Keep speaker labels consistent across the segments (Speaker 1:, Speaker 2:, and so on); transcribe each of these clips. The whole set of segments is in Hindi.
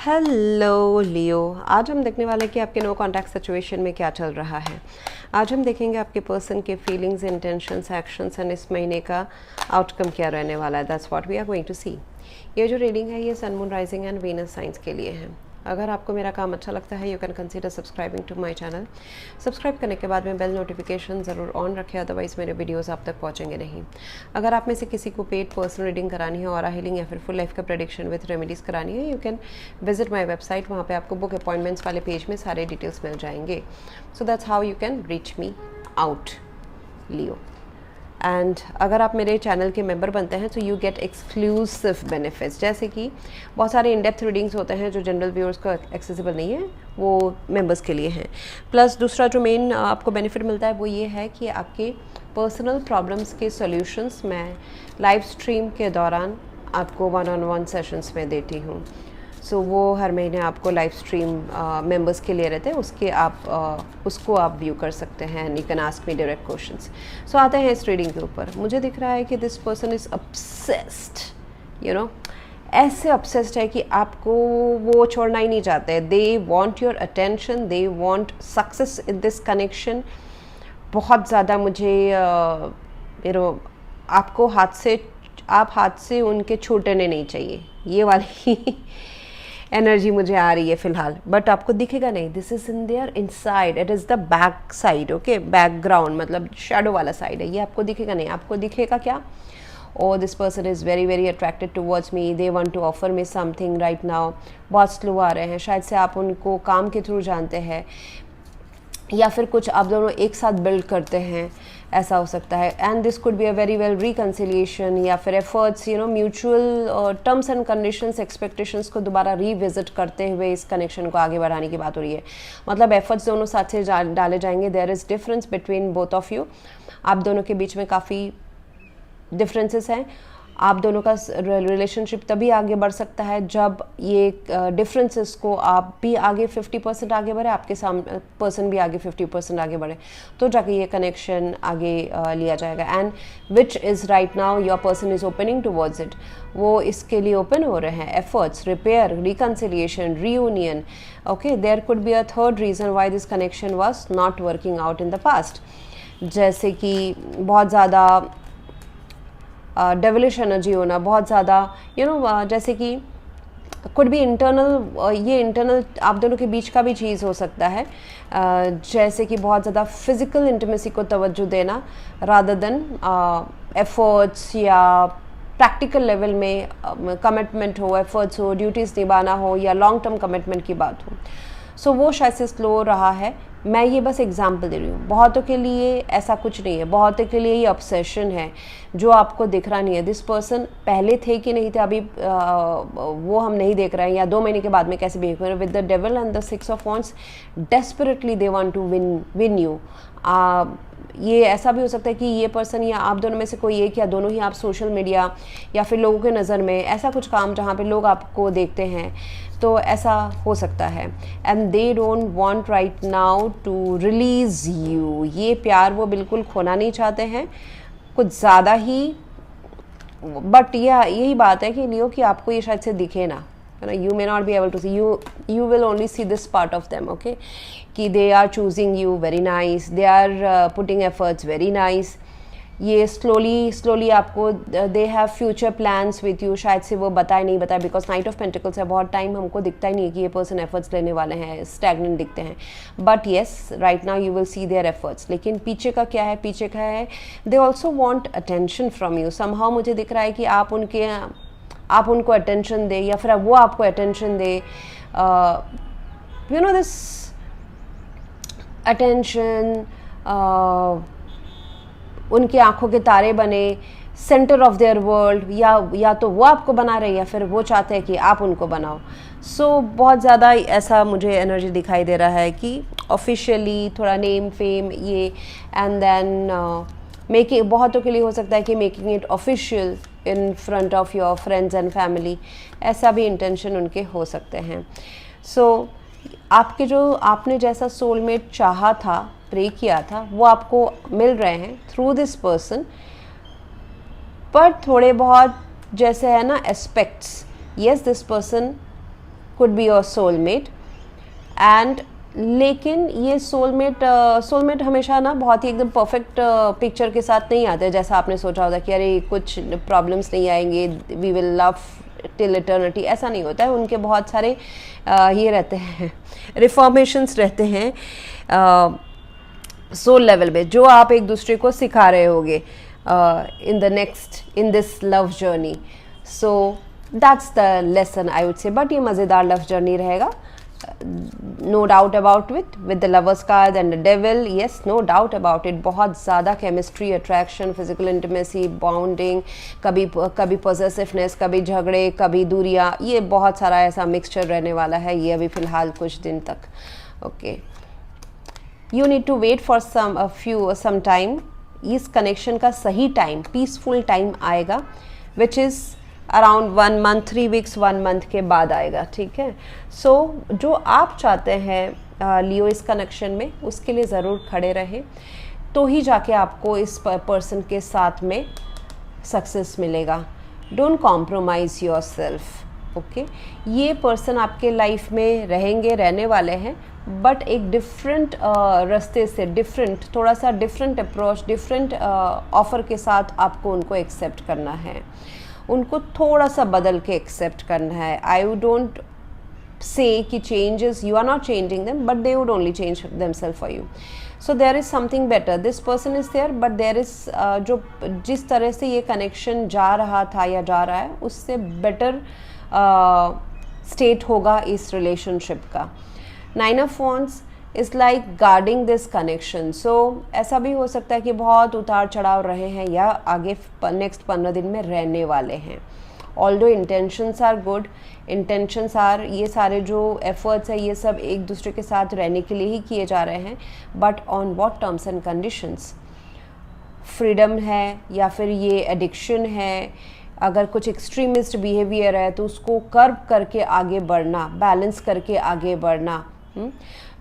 Speaker 1: हेलो लियो, आज हम देखने वाले हैं कि आपके नो कॉन्टैक्ट सिचुएशन में क्या चल रहा है। आज हम देखेंगे आपके पर्सन के फीलिंग्स, इंटेंशंस, एक्शंस एंड इस महीने का आउटकम क्या रहने वाला है। That's what we are going to see. ये जो रीडिंग है ये sun, moon, rising and Venus science के लिए है। अगर आपको मेरा काम अच्छा लगता है you can consider subscribing to my channel. Subscribe करने के बाद में बेल नोटिफिकेशन ज़रूर ऑन रखें, अदरवाइज़ मेरे वीडियोस आप तक पहुंचेंगे नहीं। अगर आप में से किसी को पेड पर्सनल रीडिंग करानी है, और हीलिंग या फिर फुल लाइफ का प्रेडिक्शन विथ रेमेडीज़ करानी है, you can visit my website. वहाँ पे आपको बुक अपॉइंटमेंट्स वाले पेज में सारे डिटेल्स मिल जाएंगे। सो that's how you can reach me out, Leo. And अगर आप मेरे चैनल के मेंबर बनते हैं तो यू गेट एक्सक्लूसिव बेनिफिट्स, जैसे कि बहुत सारे इन डेप्थ रीडिंग्स होते हैं जो जनरल व्यूअर्स को एक्सेसिबल नहीं है, वो मेंबर्स के लिए हैं। प्लस दूसरा जो मेन आपको बेनिफिट मिलता है वो ये है कि आपके पर्सनल प्रॉब्लम्स के सॉल्यूशंस मैं लाइव स्ट्रीम के दौरान आपको 1-on-1 सेशंस में देती हूँ। सो वो हर महीने आपको लाइव स्ट्रीम मेंबर्स के लिए रहते हैं, उसको आप व्यू कर सकते हैं and you can ask me direct questions. So आते हैं इस रीडिंग के ऊपर। मुझे दिख रहा है कि this person is obsessed, you know, ऐसे ऑब्सेस्ड है कि आपको वो छोड़ना ही नहीं चाहते। They want your attention, they want success in this connection. बहुत ज़्यादा मुझे यू नो आप हाथ से उनके छूटने नहीं चाहिए, ये वाली एनर्जी मुझे आ रही है फ़िलहाल। बट आपको दिखेगा नहीं, this is in there inside, it is the back side, okay, background मतलब शेडो वाला साइड है, ये आपको दिखेगा नहीं। आपको दिखेगा क्या? Oh this person is very very attracted towards me, they want to offer me something right now. बहुत स्लो आ रहे हैं, शायद से आप उनको काम के थ्रू जानते हैं या फिर कुछ आप दोनों एक साथ बिल्ड करते हैं, ऐसा हो सकता है। And this could be a very well reconciliation या फिर efforts, you know, mutual terms and conditions, expectations को दोबारा रीविजिट करते हुए इस कनेक्शन को आगे बढ़ाने की बात हो रही है। मतलब एफर्ट्स दोनों साथ से डाले जाएंगे। There is difference between both of you. आप दोनों के बीच में काफ़ी डिफरेंसेस हैं। आप दोनों का रिलेशनशिप तभी आगे बढ़ सकता है जब ये डिफरेंसेस को आप भी आगे 50% आगे बढ़े, आपके सामने पर्सन भी आगे 50% आगे बढ़े, तो जाके ये कनेक्शन आगे लिया जाएगा। And which is right now your person is opening towards it. वो इसके लिए ओपन हो रहे हैं। Efforts, repair, reconciliation, reunion, okay. There could be a third reason why this connection was not working out in the past, जैसे कि बहुत ज़्यादा डेविलिश एनर्जी होना, बहुत ज़्यादा यू नो, जैसे कि कुड बी इंटरनल, ये इंटरनल आप दोनों के बीच का भी चीज़ हो सकता है, जैसे कि बहुत ज़्यादा फिज़िकल इंटीमेसी को तवज्जो देना रादर देन एफर्ट्स, या प्रैक्टिकल लेवल में कमिटमेंट हो, एफर्ट्स हो, ड्यूटीज़ निभाना हो, या लॉन्ग टर्म कमिटमेंट की बात हो। सो वो शायद से स्लो रहा है। मैं ये बस एग्जांपल दे रही हूँ, बहुतों के लिए ऐसा कुछ नहीं है। बहुतों के लिए ये ऑब्सेशन है जो आपको दिख रहा नहीं है। दिस पर्सन पहले थे कि नहीं थे अभी वो हम नहीं देख रहे हैं, या 2 महीने के बाद में कैसे बिहेव कर रहे हैं। With the devil and the 6 of wands, desperately they want to win you. ये ऐसा भी हो सकता है कि ये पर्सन या आप दोनों में से कोई एक या दोनों ही आप सोशल मीडिया या फिर लोगों के नज़र में ऐसा कुछ काम जहाँ पे लोग आपको देखते हैं, तो ऐसा हो सकता है। And they don't want right now to release you. ये प्यार वो बिल्कुल खोना नहीं चाहते हैं, कुछ ज़्यादा ही। बट यही बात है कि लियो कि आपको ये शायद से दिखे ना, है ना। You may not be able to see, you will only see this part of them, okay, कि they are choosing you very nice, they are putting efforts very nice. ये स्लोली आपको, they have future plans with you. शायद से वो नहीं बताए बिकॉज नाइट ऑफ पेंटिकल्स है। बहुत टाइम हमको दिखता ही नहीं है कि ये पर्सन एफर्ट्स लेने वाले हैं, स्टैग्नेंट दिखते हैं। But yes, right now you will see their efforts. लेकिन पीछे का क्या है? पीछे का है they also want attention from you. Somehow मुझे दिख रहा है कि आप उनको अटेंशन दे, या फिर वो आपको attention they. You know this attention, उनकी आंखों के तारे बने, सेंटर ऑफ देयर वर्ल्ड, या तो वो आपको बना रहे या फिर वो चाहते हैं कि आप उनको बनाओ। सो बहुत ज़्यादा ऐसा मुझे एनर्जी दिखाई दे रहा है कि ऑफिशियली थोड़ा नेम फेम ये, एंड देन मेकिंग, बहुतों के लिए हो सकता है कि making it official in front of your friends and family, ऐसा भी इंटेंशन उनके हो सकते हैं। सो आपके जो आपने जैसा सोलमेट चाहा था, प्रे किया था, वो आपको मिल रहे हैं थ्रू दिस पर्सन। पर थोड़े बहुत जैसे है ना aspects, yes this person could be your soulmate. And लेकिन ये सोलमेट हमेशा ना बहुत ही एकदम परफेक्ट पिक्चर के साथ नहीं आते, जैसा आपने सोचा होता कि अरे कुछ प्रॉब्लम्स नहीं आएंगे, we will love till eternity, ऐसा नहीं होता है. उनके बहुत सारे ये रहते हैं, रिफॉर्मेशंस रहते हैं सोल लेवल पे, जो आप एक दूसरे को सिखा रहे होगे in this love journey. So that's the lesson I would say. But ये मज़ेदार लव जर्नी रहेगा, no doubt about with the lovers card and the devil. Yes, no doubt about it. बहुत ज़्यादा chemistry, attraction, physical intimacy, bonding, कभी पॉसेसिवनेस, कभी झगड़े, कभी दूरियाँ, ये बहुत सारा ऐसा मिक्सचर रहने वाला है ये अभी फ़िलहाल कुछ दिन तक. Okay, you need to wait for some time. इस कनेक्शन का सही टाइम, पीसफुल टाइम आएगा, which is around 1 month, 3 weeks, 1 month के बाद आएगा. ठीक है. सो जो आप चाहते हैं लियो इस कनेक्शन में, उसके लिए ज़रूर खड़े रहें, तो ही जाके आपको इस पर्सन के साथ में सक्सेस मिलेगा. Don't compromise your self. Okay, ये पर्सन आपके लाइफ में रहेंगे, रहने वाले हैं, बट एक डिफरेंट रास्ते से, थोड़ा सा डिफरेंट अप्रोच, डिफरेंट ऑफ़र के साथ आपको उनको एक्सेप्ट करना है, उनको थोड़ा सा बदल के एक्सेप्ट करना है. आई डोंट से कि changes, you are not changing them, but they would only change themselves for you. So there is something better. This person is there, but there is जो जिस तरह से ये कनेक्शन जा रहा था या जा रहा है, उससे बेटर स्टेट होगा इस रिलेशनशिप का. 9 of wands is like guarding this connection. So ऐसा भी हो सकता है कि बहुत उतार चढ़ाव रहे हैं या आगे नेक्स्ट 15 दिन में रहने वाले हैं. Although intentions are good, intentions are, ये सारे जो एफर्ट्स है ये सब एक दूसरे के साथ रहने के लिए ही किए जा रहे हैं, but on what terms and conditions. Freedom है या फिर ये एडिक्शन है, अगर कुछ एक्सट्रीमिस्ट बिहेवियर है तो उसको कर्ब करके आगे बढ़ना, बैलेंस करके आगे बढ़ना.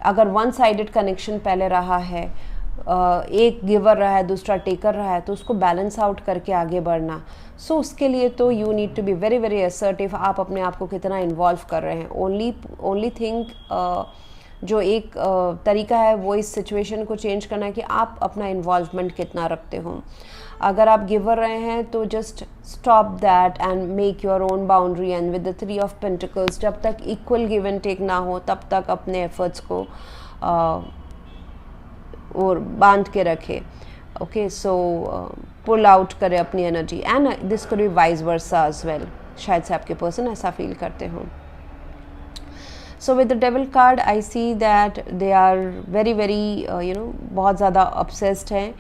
Speaker 1: अगर वन साइडेड कनेक्शन पहले रहा है, एक गिवर रहा है, दूसरा टेकर रहा है, तो उसको बैलेंस आउट करके आगे बढ़ना. सो उसके लिए तो you need to be very very assertive. आप अपने आप को कितना इन्वॉल्व कर रहे हैं. ओनली थिंग जो एक तरीका है वो इस सिचुएशन को चेंज करना है कि आप अपना इन्वॉल्वमेंट कितना रखते हो. अगर आप गिवर रहे हैं तो just stop that and make your own boundary. And with the 3 of pentacles, जब तक इक्वल गिव एंड टेक ना हो तब तक अपने एफर्ट्स को और बांध के रखे. ओके, सो पुल आउट करें अपनी एनर्जी. And this could be vice versa as well. शायद से आपके पर्सन ऐसा फील करते हो. So with the devil card I see that they are very very बहुत ज़्यादा obsessed हैं,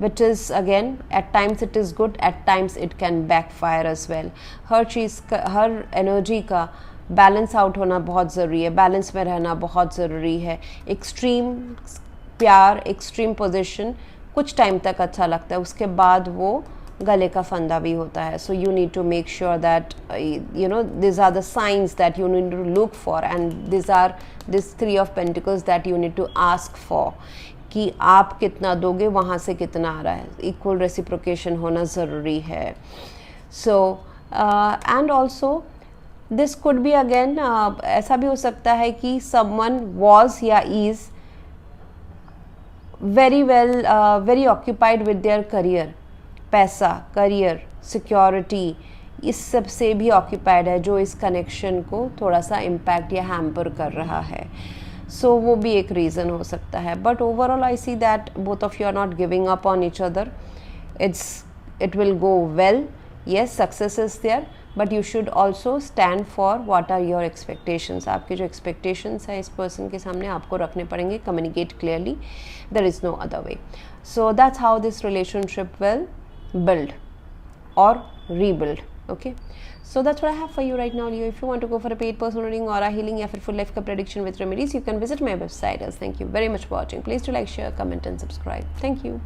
Speaker 1: which is again at times it is good, at times it can backfire as well. हर चीज़ का, हर एनर्जी का बैलेंस आउट होना बहुत ज़रूरी है, बैलेंस में रहना बहुत ज़रूरी है. एक्सट्रीम प्यार, एक्सट्रीम पोजीशन कुछ टाइम तक अच्छा लगता है, उसके बाद वो गले का फंदा भी होता है. So you need to make sure that this are the signs that you need to look for, and this 3 of pentacles that you need to ask for, कि आप कितना दोगे, वहाँ से कितना आ रहा है. इक्वल रेसिप्रोकेशन होना ज़रूरी है. So and also this could be again, ऐसा भी हो सकता है कि समवन वॉज या is very occupied with their career. पैसा, करियर, सिक्योरिटी, इस सब से भी ऑक्यूपाइड है, जो इस कनेक्शन को थोड़ा सा इम्पैक्ट या हैम्पर कर रहा है. सो वो भी एक रीज़न हो सकता है. But overall I see that both of you are not giving up on each other. It will go well. Yes, success is there, but you should also stand for what are your expectations. आपके जो एक्सपेक्टेशंस हैं इस पर्सन के सामने आपको रखने पड़ेंगे. Communicate clearly, there is no other way. So that's how this relationship will build or rebuild. Okay, so that's what I have for you right now, Leo. If you want to go for a paid personal reading or a healing या फिर full life का prediction with remedies, you can visit my website. Thank you very much for watching. Please do like, share, comment and subscribe. Thank you.